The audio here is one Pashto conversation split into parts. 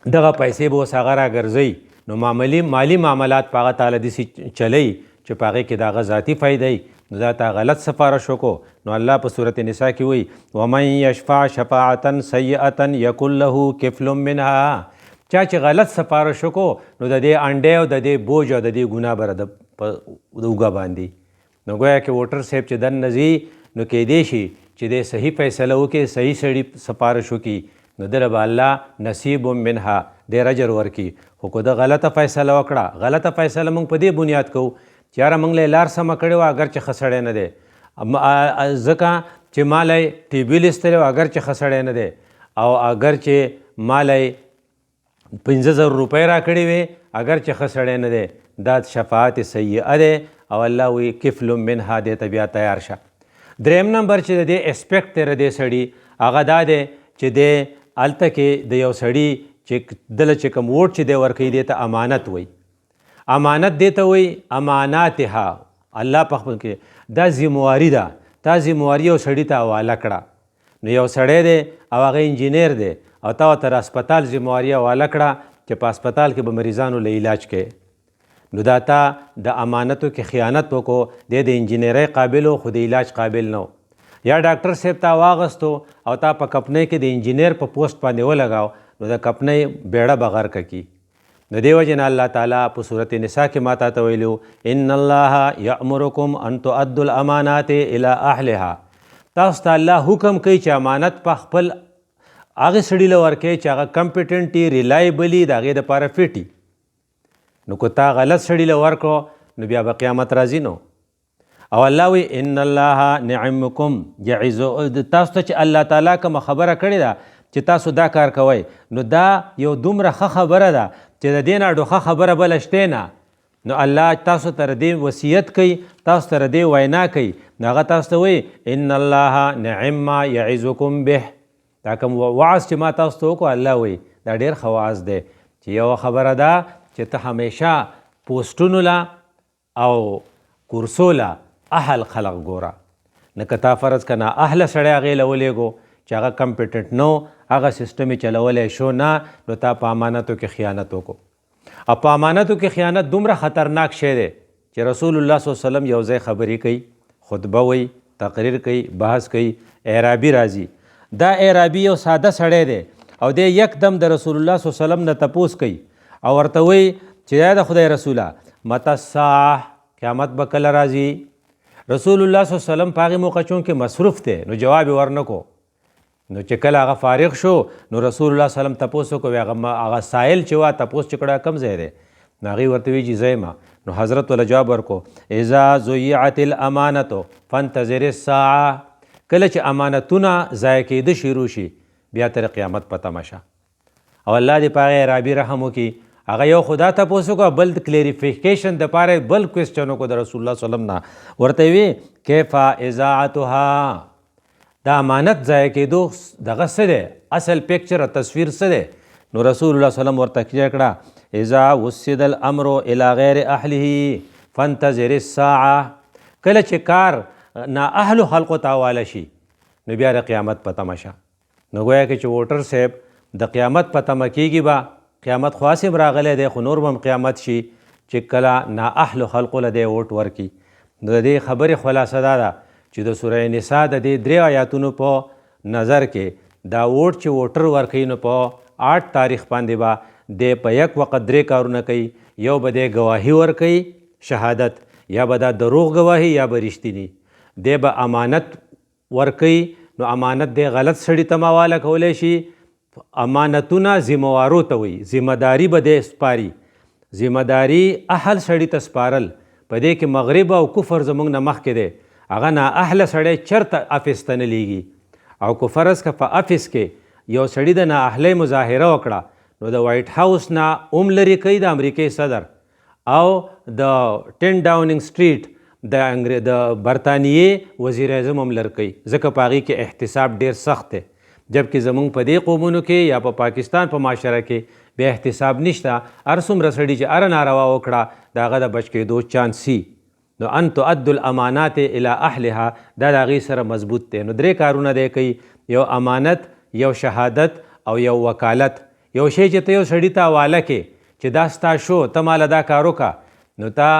دغه پیسې به اوس هغه راګرځوي نو مالی معاملات په هغه تعالی داسې چلی چې په هغې کې د هغه ذاتي فایده نو دا تا غلط سفارش وکړو نو الله په صورت نساء کې وایي ومن یشفع شفاعة سیئة یکن له کفل منها چا چې غلط سفارش وکړو نو د دې انډې او د دې بوج او د دې ګناه به د اوږه باندې نو گویا کې ووټر صاحب چې دننه ځي نو کیدای شي چې دی صحیح فیصله وکړي صحیح سړي سفارش وکړي نو دله به الله نصیب منها ډېر اجر ورکړي خو که د غلطه فیصله وکړه غلطه فیصله موږ په دې بنیاد کوو چې یاره موږ له لار سمه کړې وه اگر چې ښه سړی نه دی ځکه چې مالی ټي بي لیستلی و اگر چې ښه سړی نه دی او اگر چې مالی 50,000 روپۍ راکړې وې اگر چې ښه سړی نه دی دا شفاعت سیئه دی او الله وی کفل منها دې ته بیا تیار شه دریم نمبر چې د دې اسپیکټ دی د دې سړي هغه دا دی چې دی هلته کې د یو سړي چې دله چې کوم ووټ چې دی ورکوي دې ته امانت وایي امانت دی ته وایي اماناتها الله په خپل کې دا ذمواري ده تا ذمواري یو سړي ته حواله کړه نو یو سړی دی او هغه انجینیر دی او تا ورته هسپتال ذمواري حواله کړه چې په هسپتال کې به مریضانو له علاج کوې نو دا تا د امانتو کې خیانت وکړو دی د انجینرۍ قابل و خو د علاج قابل نه یا ډاکټر صاحب تا واغستو او تا په کپنۍ کې د انجینیر په پوسټ باندې ولګاو نو د کپنۍ بیړه به غرقه کي نو دې وجې نه الله تعالی په صورت نساء کې ما تا ته ویلو ان الله یأمرکم ان تؤدوا الامانات الی اهلها تاسو ته الله حکم کوي چې امانت په خپل هغه سړي له ورکوي چې هغه کمپیټنټي ریلایبلي د هغې دپاره فټي نو که تا غلط سړي له ورکړو نو بیا به قیامت راځي نو او الله وی ان الله نعمکم یعظ تاسو ته چې الله تعالی کومه خبره کړې ده چې تاسو دا کار کوئ نو دا یو دومره ښه خبره ده چې د دې نه ډوښه خبره بله شته نه نو الله تاسو ته دې وصیت کوي تاسو ته دې وینا کوي نو هغه تاسو ته وایي ان الله نعم ما یعظکم به دا کوم وعظ چې ما تاسو ته وکړو الله وایي دا ډېر ښه وعظ دی چې یوه خبره ده چې ته همیشه پوسټونو له او کورسو له اهل خلق ګوره نه که تا فرض که نا اهله سړی هغې له ولېږو چې هغه کمپیټنټ نو هغه سیسټم یې چلولی شو نه نو تا په امانتو کې خیانت وکړو او په امانتو کې خیانت دومره خطرناک شی دی چې رسول الله صلی الله علیه وسلم یو ځای خبرې کوي خطبه وایي تقریر کوي بحث کوي اعرابي راځي دا اعرابي یو ساده سړی دی او دی یکدم د رسول الله صلی الله علیه وسلم نه تپوس کوي او ورته وایي چې یا د خدای رسوله متی الساعه قیامت به کله راځي رسول الله صلی الله علیه وسلم په هغې موقع چونکې مصروف دی نو جواب یې ورنکو نو چې کله هغه فارغ شو نو رسول الله صلی الله علیه وسلم تپوس وکړو هغه سائل چې وا تپوس چې کړه کوم ځای دی نو هغې ورته وایي چې ځای ما نو حضرت وله جواب ورکړو اذا ضیعت الامانة فانتظر الساعه کله چې امانتونه ضایع کېده شروع شي بیا تر قیامت په تمه شه او الله دې په هغې عرابي رحم وکړي هغه یو خدا تپوس وکړو بل کلیریفیکیشن دپاره بل کوېسچن وکړو د رسول الله صلی الله علیه وسلم نه ورته وی کیف اذاعتها دا امانت ضایع کېدو دغه څه دی اصل پکچر تصویر څه دی نو رسول الله صلی الله علیه وسلم ورته کلیئر کړه اذا وسد الامر الى غیر اهله فانتظر الساعه کله چې کار نااهلو خلقو ته حواله شي نو بیا د قیامت په تمه شه نو گویا کې چې ووټر صاحب د قیامت په تمه کېږي به قیامت خو هسې راغلی دی خو نور به هم قیامت شي چې کله نااهلو خلقو له دی ووټ ورکړي نو د دې خبرې خلاصه دا ده چې د سوره نساء د دې 3 آیاتونو په نظر کې دا ووټ چې ووټر ورکوي نو په 8 تاریخ باندې به دی په یک وخت 3 کارونه کوي یو به دی ګواهي ورکوي شهادت یا به دا دروغ ګواهي یا به رښتینی دی به امانت ورکوي نو امانت دی غلط سړي ته حواله کولی شي امانتونه ذموارو ته وایي ذمهداري به دی سپاري ذمهداري اهل سړي ته سپارل په دې کې مغرب او کفر زموږ نه مخکې دی هغه نااهله سړی چېرته افس ته نه لیږي او که فرض که په افس کې یو سړي د نااهلۍ مظاهره وکړه نو د وایټ هاوس نه هم لرې کوي د امریکې صدر او د 10 ډاوننګ سټریټ د برطانیې وزیر اعظم هم لر کوي ځکه په هغې کې احتساب ډېر سخت دی جبکې زمونږ په دې قومونو کې یا په پاکستان په معاشره کې بیا احتساب نشته هر څومره سړي چې هره ناروا وکړه د هغه د بچ کېدو چانس سي نو ان تؤدوا الامانات الى اهلها دا د هغې سره مضبوط دی نو 3 کارونه دی کوي یو امانت یو شهادت او یو وکالت یو شی چې ته یو سړي ته حواله کې چې دا ستا شو ته ماله دا کار وکړه نو تا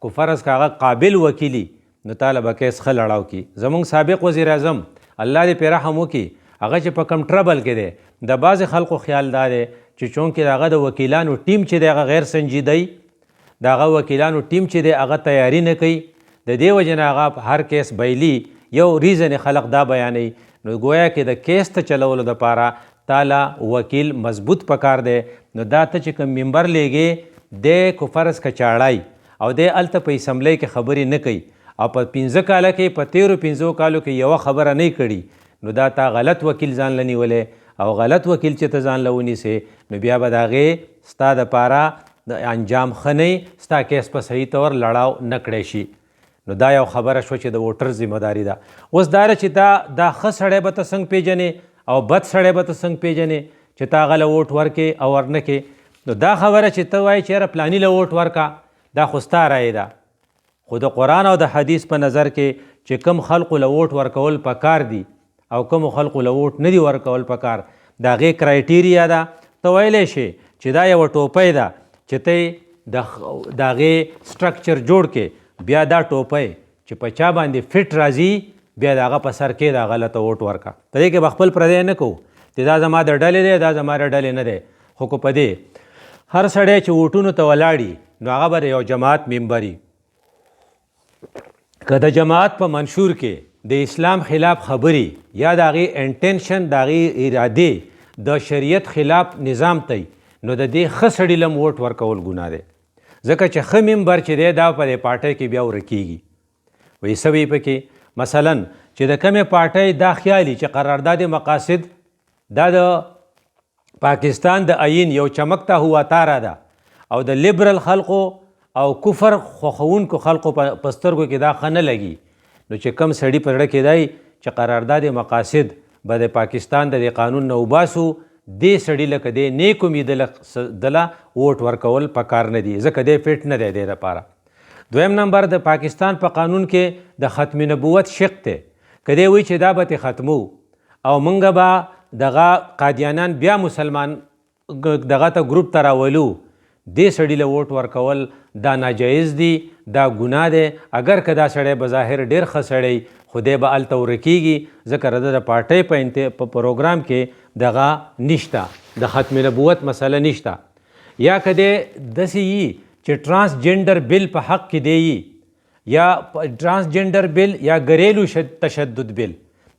کو فرض که هغه قابل وکیلي نو تاله به کیس ښه لړاو کي. زمونږ سابق وزیر اعظم الله دې پرې رحم وکړي هغه چې په کم ټربل کې دی د بعضې خلکو خیال دا دی چې چونکې هغه د وکیلانو ټیم چې دی هغه غیر سنجیدی د هغه وکیلانو ټیم چې دی هغه تیاری نه کوي د دې وجې نه هغه هر کیس بیلي یو ریزن خلق دا بیانوي نو گویا کې د کیس ته چلولو دپاره تاله وکیل مضبوط پکار دی. نو دا ته چې کوم ممبر لیږې دی کو فرض که چاړی او دی هلته په اسمبلی کې خبرې نه کوي او په 15 کاله کې په 13-15 کالو کې یوه خبره نه کړي نو دا تا غلط وکیل ځان له نیولی او غلط وکیل چې ته ځان له ونیسې نو بیا به د هغې ستا دپاره د انجام ښه نه ستا کیس په صحیح طور لړاو نه کړی شي. نو دا یو خبره شوه چې د ووټر ذمهداري ده. اوس دا چې دا ښه سړی به ته څنګه پیژنې او بد سړی به ته څنګه پیژنې چې تا هغه له ووټ ورکې او ورنه کې. نو دا خبره چې ته وایې چې یاره پلاني له ووټ ورکه دا خو ستا رایې ده خو د قرآن او د حدیث په نظر کې چې کم خلقو له ووټ ورکول پکار دي او کومو خلقو له ووټ نه دي ورکول پکار د هغې کرایټیریا ده. ته ویلی شي چې دا یوه ټوپۍ ده چې ته د هغې سټرکچر جوړ کې بیا دا ټوپۍ چې په چا باندې فټ راځي بیا د هغه په سر کې د هغه له ته ووټ ورکه. په دې کې به خپل پردی نه کوو چې دا زما د ډلې دی دا زما د ډلې نه دی خو که په دې هر سړی چې ووټونو ته ولاړي نو هغه به د یو جماعت ممبر وي. که د جماعت په منشور کې د اسلام خلاف خبرې یا د هغې انټینشن د هغې ارادې د شریعت خلاف نظام تی نو د دې ښه سړي لم ووټ ورکول ګناه دی ځکه چې ښه ممبر چې دی دا په دې پارټۍ کې بیا ورکېږي. وایي څه وي پکې مثلا چې د کمې پارټۍ دا خیالي چې قرارداد مقاصد دا د پاکستان د آئین یو چمکتا ہوا تاره ده او د لیبرل خلقو او کفر خوښونکو خلقو په سترګو کې دا ښه نه لګي نو چې کم سړي په زړه کې دی چې قرارداد مقاصد به د پاکستان د قانون نه وباسو دې سړي لکه دی نیک امیده دله ووټ ورکول پکار نه دي ځکه دی فټ نه دی دې دپاره. دویم نمبر د پاکستان په قانون کې د ختم نبوت شق دی که دی وایي چې دا به ختمو او موږ به دغه قادیانان بیا مسلمان دغه ته ګروپ ته راولو دې سړي له ووټ ورکول دا ناجایز دی دا ګناه دی. اگر که دا سړی بظاهر ډېر ښه سړی خو دی به هلته ورکېږي ځکه د پارټۍ په پروګرام کې دغه نشته د ختم نبوت مسله نشته. یا که دی داسې یي چې ټرانسجنډر بل په حق کې دی یا ټرانسجنډر بل یا ګریلو تشدد بل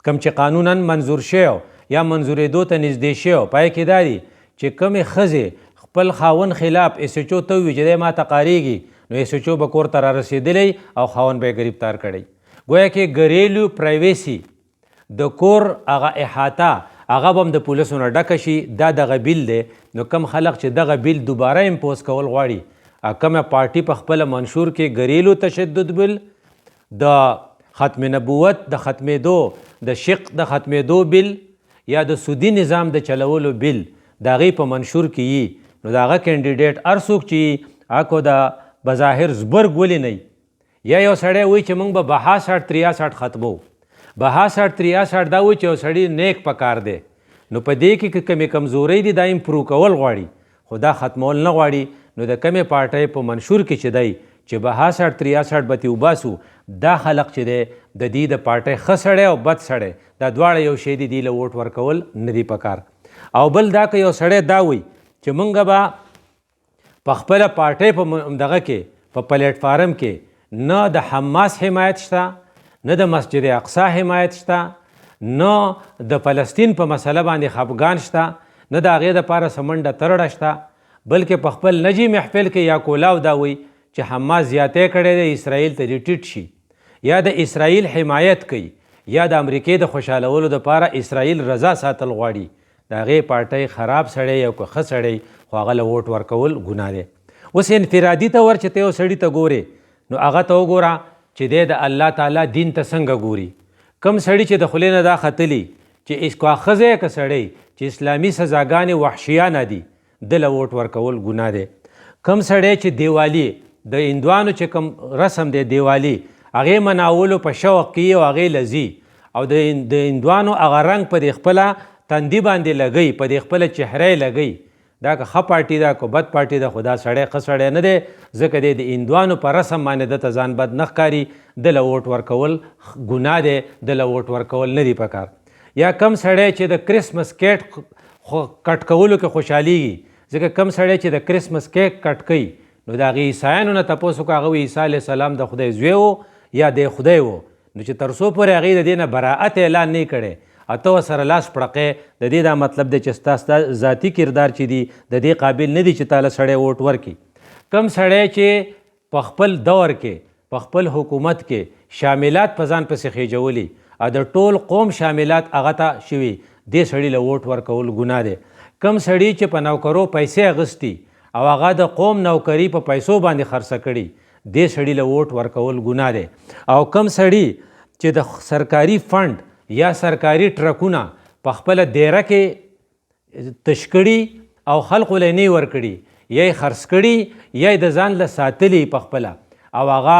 کم چې قانونا منظور شوی یا منظورېدو ته نږدې شوی پای کې دا دی چې کومې ښځې خپل خاون خلاف ایس ایچ او ته ووي چې دی ما ته قاریږي نو ایس ایچ او به کور ته رارسېدلی او خاون به یې ګرفتار کړی. گویا کې ګریلو پرایویسي د کور هغه احاطه هغه به هم د پولیسو نه ډکه شي دا دغه بیل دی. نو کم خلق چې دغه بیل دوباره امپوز کول غواړي کومه پارټي په خپله منشور کې ګریلو تشدد بیل د ختم نبوت د ختمېدو د شق د ختمېدو بیل یا د سودي نظام د چلولو بیل د هغې په منشور کې یي نو د هغه کینډیډیټ هر څوک چې اکو د بظاهر زبرګ ولې نه یا یو سړی وایي چې موږ به 62-63 ختمو 62-63 دا وایي چې یو سړی نیک پکار دی نو په دې کې کمې کمزورۍ دي دا امپروو کول غواړي خو دا ختمول نه غواړي نو د کمې پارټۍ په منشور کې چې دی چې 62-63 به ترې وباسو دا خلق چې دی د دې د پارټۍ ښه سړی او بد سړی دا دواړه یو شی دي دې له ووټ ورکول نه دي پکار. او بل دا که یو سړی دا وایي چې مونږ به په خپله پارټۍ په دغه کې په پلیټ فارم کې نه د حماس حمایت شته نه د مسجد اقصی حمایت شته نه د فلسطین په مسله باندې خفګان شته نه د هغې دپاره څه منډه ترړه شته بلکې په خپل نجی محفل کې یا کولاو دا وایي چې حماس زیاتی کړی دی اسرائیل ته دې ټیټ شي یا د اسرائیل حمایت کوي یا د امریکې د خوشحالولو دپاره اسرائیل رضا ساتل غواړي د هغې پارټۍ خراب سړی او که ښه سړی خو هغه له ووټ ورکول ګناه دی. اوس انفرادي طور چې ته یو سړي ته ګورې نو هغه ته وګوره چې دی د الله تعالی دین ته څنګه ګوري. کم سړي چې د خولې نه دا ختلي چې کا ښځی که سړی چې اسلامي سزاګانې وحشیانه دي ده له ووټ ورکول ګناه دی. کم سړی چې دیوالي د هندوانو چې کوم رسم دی دیوالي هغې مناولو په شوق کې او هغې لذي او د هندوانو هغه رنګ په دې خپله تندي باندې لګوي په دې خپله چهره یې لګوي دا که ښه پارټي ده که بد پارټي ده، خو دا سړی ښه سړی نه دی، ځکه دی د هندوانو په رسم باندې دته ځان بد نه ښکاري. دله ووټ ورکول ګناه دی، دله ووټ ورکول نه دی پکار. یا کم سړی چې د کرسمس کیک کټ کولو کې خوشحالیږي، ځکه کم سړی چې د کرسمس کیک کټ کوي نو د هغې عیسایانو نه تپوس وکړه، هغه وایي عیسی علیه السلام د خدای زوی و یا د خدای و، نو چې تر څو پورې هغې د دې نه براعت اعلان نه کړی او ته ورسره لاس پړقې، د دې دا مطلب دی چې ستا ذاتي کردار چې دی د دې قابل نه دی چې تاله سړی ووټ ورکړي. کم سړی چې په خپل دور کې په خپل حکومت کې شاملات په ځان پسې خېجولي او د ټول قوم شاملات هغه ته شوي، دې سړي له ووټ ورکول ګناه دی. کم سړي چې په نوکرو پیسې اغوستي او هغه د قوم نوکري په پیسو باندې خرڅه کړي، دې سړي له ووټ ورکول ګناه دی. او کم سړي چې د سرکاري فند یا سرکاري ټرکونه په خپله دیره کې تش کړي او خلقو له نه ورکړي، یا یې خرڅ کړي یا یې د ځان له ساتلي په خپله او هغه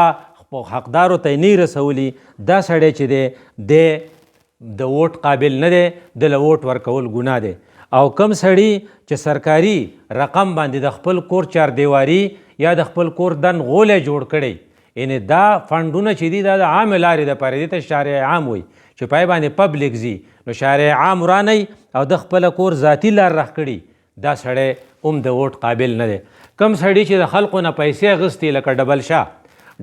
حقدارو ته نه رسولي، دا سړی چې دی د ووټ قابل نه دی، د له ووټ ورکول ګناه دی. او کم سړي چې سرکاري رقم باندې د خپل کور چاردیواري یا د خپل کور دن غولی جوړ کړی، یعنې دا فنډونه چې دي دا د عامې لارې دپاره دي ته شارع عام وایي چې پای باندې پبلیک ځي، نو شارع عام ورانئ او د خپله کور ذاتي لار رخ کړي، دا سړی هم د ووټ قابل نه دی. کم سړي چې د خلقو نه پیسې اخیستې لکه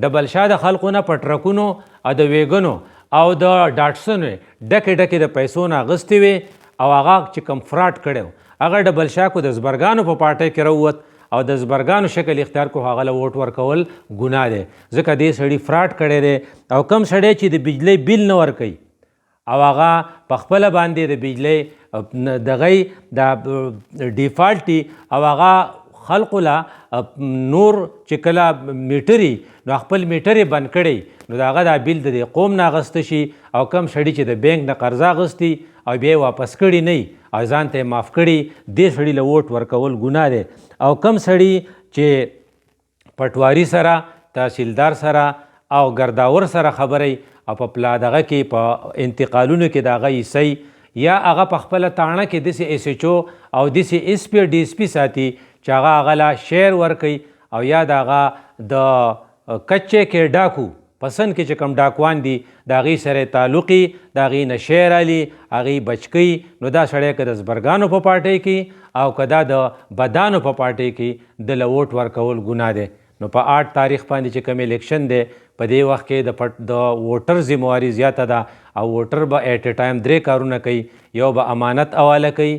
ډبل شاه د خلقو نه په ټرکونو او د ویګنو او د ډاټسنو ډکې ډکې د پیسو نه اخیستې وې او هغه چې کوم فراډ کړی هغه ډبل شاه کو د زبرګانو په پارټۍ کې راووت او د زبرګانو شکل اختیار کو، هغه له ووټ ورکول ګناه دی، ځکه دې سړي فراډ کړی دی. او کم سړی چې د بجلی بیل نه ورکوي او هغه په خپله باندې د بجلی دغه د ډیفالټي او هغه خلقو له نور چې کله میټري نو خپل میټرې بند کړی نو د هغه دا بیل د قوم نه اخیسته شي. او کم سړي چې د بینک نه قرضه اخیستي او بیا یې واپس کړي نه او ځان ته یې معاف کړي، دې سړي له ووټ ورکول ګناه دی. او کم سړي چې پټواري سره تحصیلدار سره او ګرداور سره خبرئ او په پلا دغه کې په انتقالونو کې د هغه حصی یا هغه په خپله تاڼه کې داسې ایس ایچ او او داسې ایس پی ډي ایس پي ساتي چې هغه له شیر ورکوي او یا د هغه د کچې کې ډاکو پسند کې چې کوم ډاکوان دي د هغې سره تعلقي د هغې نه شی رالي هغې بچ کوي، نو دا سړی که د زبرګانو په پارټۍ کې او که دا د بدانو په پارټۍ کې د له ووټ ورکول ګناه دی. نو په 8 تاریخ باندې چې کوم الیکشن دی په دې وخت کې د ووټر ذمواري زیاته ده او ووټر به ایټ ا ټایم 3 کارونه کوي، یو به امانت حواله کوي،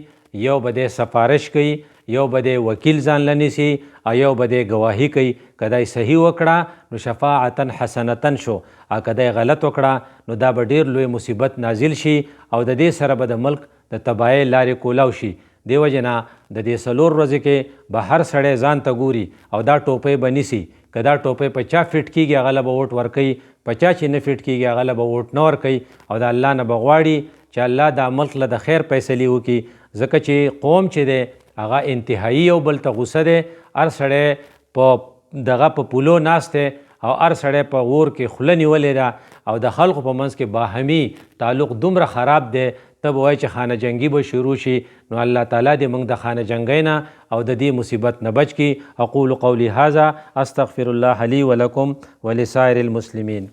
یو به د سفارش کوي، یو به د وکیل ځان لنیسي او یو به د گواهی کوي. که دی صحیح وکړه نو شفاعتا حسنتا شو، او که دی غلط وکړه نو دا به ډیر لوی مصیبت نازل شي او د دې سره به د ملک د تباهۍ لارې کولاو شي. دیو جنا د دې 4 ورځې کې به هر سړی ځان ته ګوري او دا ټوپۍ به نیسي، که دا ټوپۍ په چا فټ کېږي هغه له به ووټ ورکوي، په چا چې نه فټ کېږي هغه له به ووټ نه ورکوي او د الله نه به غواړي چې الله دا ملک له د خیر فیصلې وکړي، ځکه چې قوم چې دی هغه انتهایی یو بل ته غوسه دی، هر سړی په دغه په پولو ناست دی او هر سړی په اور کې خوله نیولې ده او د خلقو په منځ کې باهمي تعلق دومره خراب دی، ته به وایي چې خانه جنګي به شروع شي. نو الله تعالی دې موږ د خانه جنګۍ نه او د دې مصیبت نه بچ کړي. اقول قولی هذا استغفر الله لي ولکم ولسائر المسلمین.